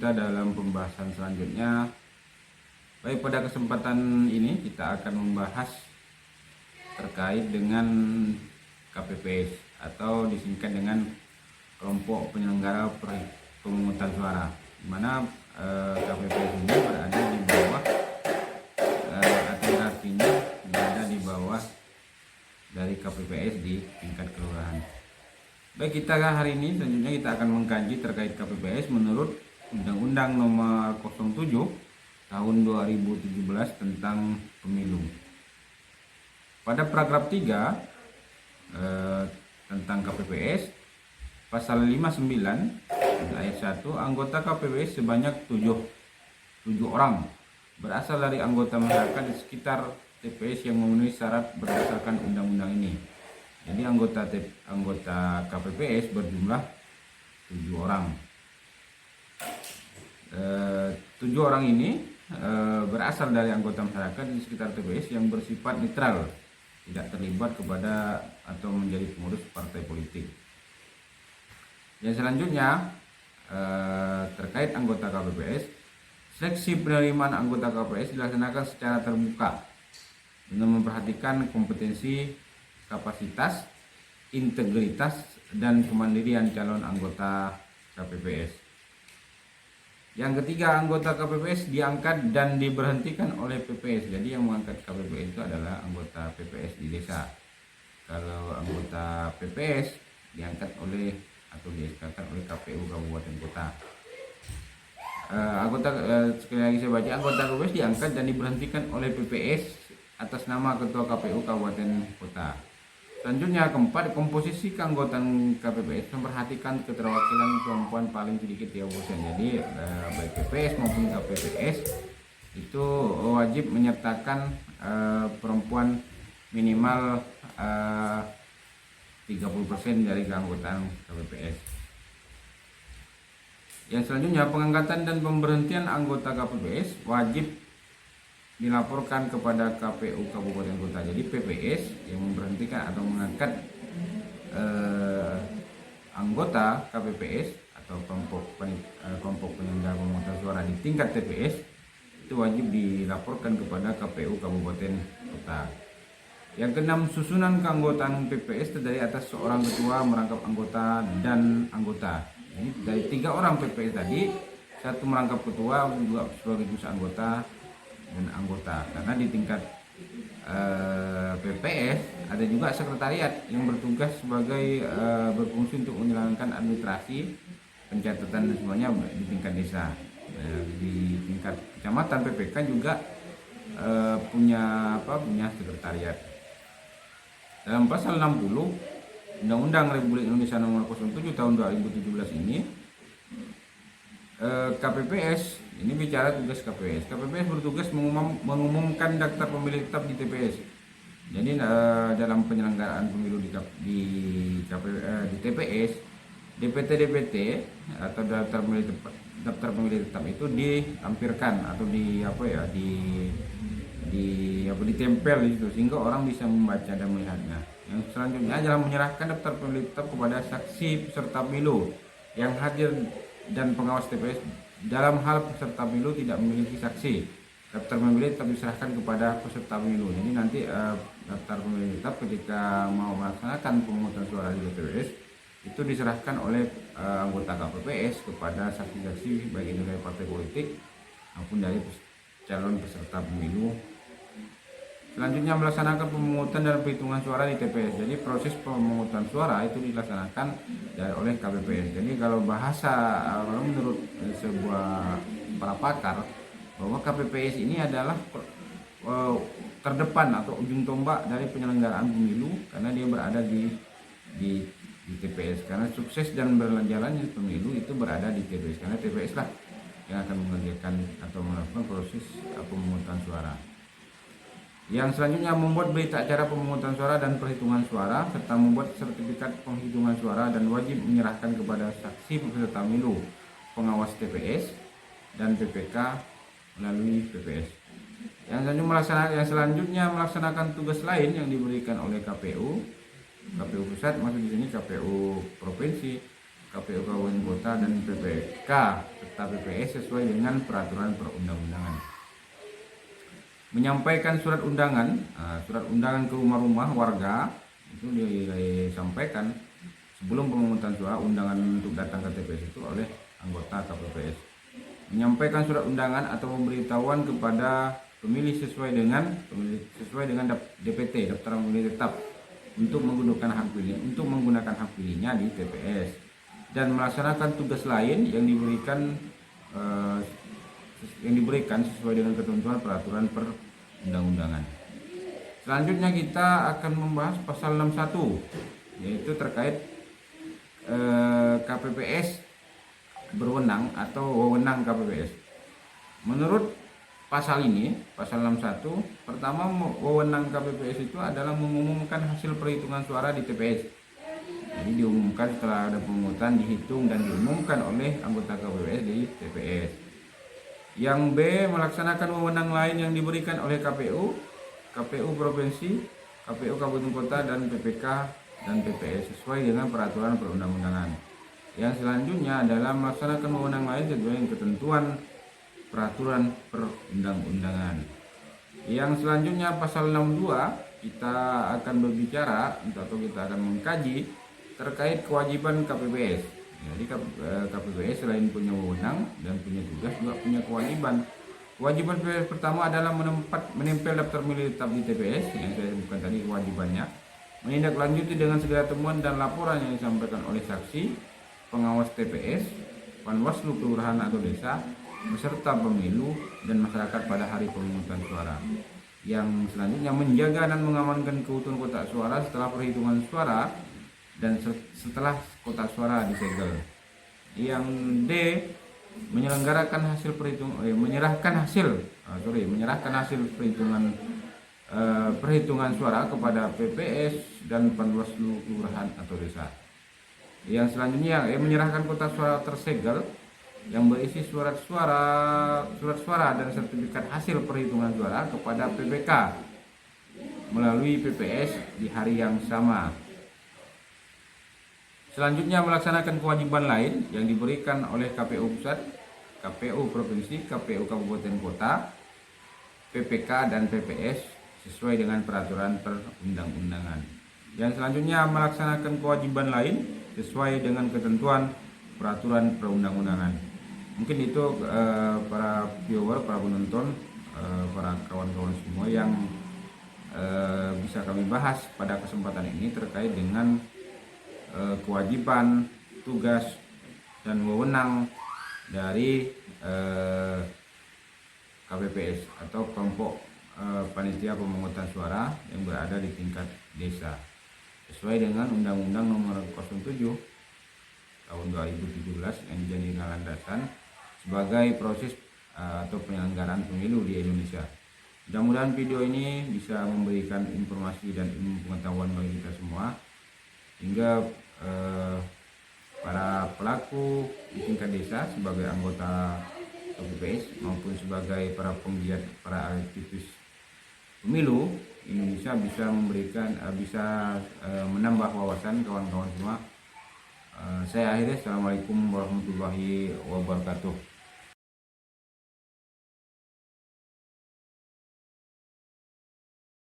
kita dalam pembahasan selanjutnya. Baik, pada kesempatan ini kita akan membahas terkait dengan KPPS atau disingkat dengan kelompok penyelenggara pemungutan suara, di mana KPPS ini berada di bawah atau artinya berada di bawah dari KPPS di tingkat kelurahan. Baik, kita hari ini selanjutnya kita akan mengkaji terkait KPPS menurut Undang-Undang Nomor 07 Tahun 2017 tentang Pemilu. Pada paragraf 3 tentang KPPS, pasal 59 ayat 1, anggota KPPS sebanyak 7 orang berasal dari anggota masyarakat di sekitar TPS yang memenuhi syarat berdasarkan undang-undang ini. Jadi anggota KPPS berjumlah 7 orang. 7 orang ini berasal dari anggota masyarakat di sekitar TPS yang bersifat netral, tidak terlibat kepada atau menjadi pengurus partai politik. Yang selanjutnya terkait anggota KPPS, seleksi penerimaan anggota KPPS dilaksanakan secara terbuka dengan memperhatikan kompetensi, kapasitas, integritas, dan kemandirian calon anggota KPPS. Yang ketiga, anggota KPPS diangkat dan diberhentikan oleh PPS. Jadi yang mengangkat KPPS itu adalah anggota PPS di desa. Kalau anggota PPS diangkat oleh atau diangkat oleh KPU kabupaten kota. Sekali lagi saya baca, anggota KPPS diangkat dan diberhentikan oleh PPS atas nama ketua KPU kabupaten kota. Selanjutnya, keempat, komposisi keanggotaan KPPS memperhatikan keterwakilan perempuan paling sedikit 30%. Jadi baik PPS maupun KPPS itu wajib menyertakan perempuan minimal 30% dari keanggotaan KPPS. Yang selanjutnya, pengangkatan dan pemberhentian anggota KPPS wajib dilaporkan kepada KPU kabupaten kota. Jadi PPS yang memberhentikan atau mengangkat anggota KPPS atau kelompok penyelenggara pemungutan suara di tingkat TPS itu wajib dilaporkan kepada KPU kabupaten kota. Yang keenam, susunan keanggotaan PPS terdiri atas seorang ketua merangkap anggota dan anggota. Jadi dari 3 orang PPS tadi, 1 merangkap ketua, 2 sebagai anggota dan anggota. Karena di tingkat PPS ada juga sekretariat yang bertugas sebagai berfungsi untuk menjalankan administrasi, pencatatan dan semuanya di tingkat desa. Di tingkat kecamatan PPK juga punya sekretariat. Dalam pasal 60 Undang-Undang Republik Indonesia Nomor 07 Tahun 2017 ini, KPPS ini bicara tugas KPPS. KPPS bertugas mengumumkan daftar pemilih tetap di TPS. Jadi dalam penyelenggaraan pemilu di TPS, DPT atau daftar pemilih tetap itu ditampilkan atau ditempel di situ sehingga orang bisa membaca dan melihatnya. Yang selanjutnya adalah menyerahkan daftar pemilih tetap kepada saksi peserta pemilu yang hadir dan pengawas TPS. Dalam hal peserta pemilu tidak memiliki saksi, daftar pemilih tetap diserahkan kepada peserta pemilu. Jadi nanti daftar pemilih tetap ketika mau melaksanakan pemungutan suara di TPS itu diserahkan oleh anggota KPPS kepada saksi-saksi baik itu dari partai politik maupun dari calon peserta pemilu. Selanjutnya, melaksanakan pemungutan dan perhitungan suara di TPS. Jadi proses pemungutan suara itu dilaksanakan oleh KPPS. Jadi kalau menurut sebuah para pakar bahwa KPPS ini adalah terdepan atau ujung tombak dari penyelenggaraan pemilu karena dia berada di TPS. Karena sukses dan berjalannya pemilu itu berada di TPS. Karena TPS lah yang akan mengerjakan atau melakukan proses pemungutan suara. Yang selanjutnya, membuat berita acara pemungutan suara dan perhitungan suara serta membuat sertifikat penghitungan suara dan wajib menyerahkan kepada saksi peserta pemilu, pengawas TPS dan PPK melalui PPS. Yang selanjutnya melaksanakan tugas lain yang diberikan oleh KPU pusat, maksud di sini KPU provinsi, KPU Kabupaten Kota dan PPK serta PPS sesuai dengan peraturan perundang-undangan. Menyampaikan surat undangan ke rumah-rumah warga itu disampaikan sebelum pemungutan suara. Undangan untuk datang ke TPS itu oleh anggota KPPS. Menyampaikan surat undangan atau pemberitahuan kepada pemilih sesuai dengan DPT, daftar pemilih tetap, untuk menggunakan hak pilihnya di TPS, dan melaksanakan tugas lain yang diberikan sesuai dengan ketentuan peraturan perundang-undangan. Selanjutnya kita akan membahas pasal 61, yaitu terkait KPPS berwenang atau wewenang KPPS. Menurut pasal ini, pasal 61, pertama, wewenang KPPS itu adalah mengumumkan hasil perhitungan suara di TPS. Jadi diumumkan setelah ada pemungutan, dihitung dan diumumkan oleh anggota KPPS di TPS. Yang B, melaksanakan wewenang lain yang diberikan oleh KPU Provinsi, KPU Kabupaten Kota, dan PPK dan PPS sesuai dengan peraturan perundang-undangan. Yang selanjutnya adalah melaksanakan wewenang lain sesuai dengan ketentuan peraturan perundang-undangan. Yang selanjutnya pasal 62, kita akan berbicara atau kita akan mengkaji terkait kewajiban KPPS. Jadi KPPS selain punya wewenang dan punya tugas, juga punya kewajiban. Kewajiban PPS pertama adalah menempel daftar pemilih tetap di TPS, yang saya sebutkan tadi kewajibannya. Menindaklanjuti dengan segala temuan dan laporan yang disampaikan oleh saksi, pengawas TPS, Panwaslu kelurahan atau desa, peserta pemilu, dan masyarakat pada hari pemungutan suara. Yang selanjutnya, menjaga dan mengamankan keutuhan kotak suara setelah perhitungan suara dan setelah kotak suara disegel. Yang D, menyerahkan hasil perhitungan suara kepada PPS dan Panwaslu kelurahan atau desa. Yang selanjutnya, menyerahkan kotak suara tersegel yang berisi surat suara dan sertifikat hasil perhitungan suara kepada PPK melalui PPS di hari yang sama. Selanjutnya, melaksanakan kewajiban lain yang diberikan oleh KPU Pusat, KPU Provinsi, KPU Kabupaten Kota, PPK dan PPS sesuai dengan peraturan perundang-undangan. Yang selanjutnya, melaksanakan kewajiban lain sesuai dengan ketentuan peraturan perundang-undangan. Mungkin itu para viewer, para penonton, para kawan-kawan semua yang bisa kami bahas pada kesempatan ini terkait dengan kewajiban, tugas, dan wewenang dari KPPS atau kelompok panitia pemungutan suara yang berada di tingkat desa sesuai dengan Undang-Undang Nomor 07 Tahun 2017 yang dijadikan landasan sebagai proses atau penyelenggaraan pemilu di Indonesia. Mudah-mudahan video ini bisa memberikan informasi dan ilmu pengetahuan bagi kita semua, hingga para pelaku di tingkat desa sebagai anggota KPPS maupun sebagai para penggiat, para aktivis pemilu Indonesia bisa menambah wawasan kawan-kawan semua. Saya akhiri. Assalamualaikum warahmatullahi wabarakatuh.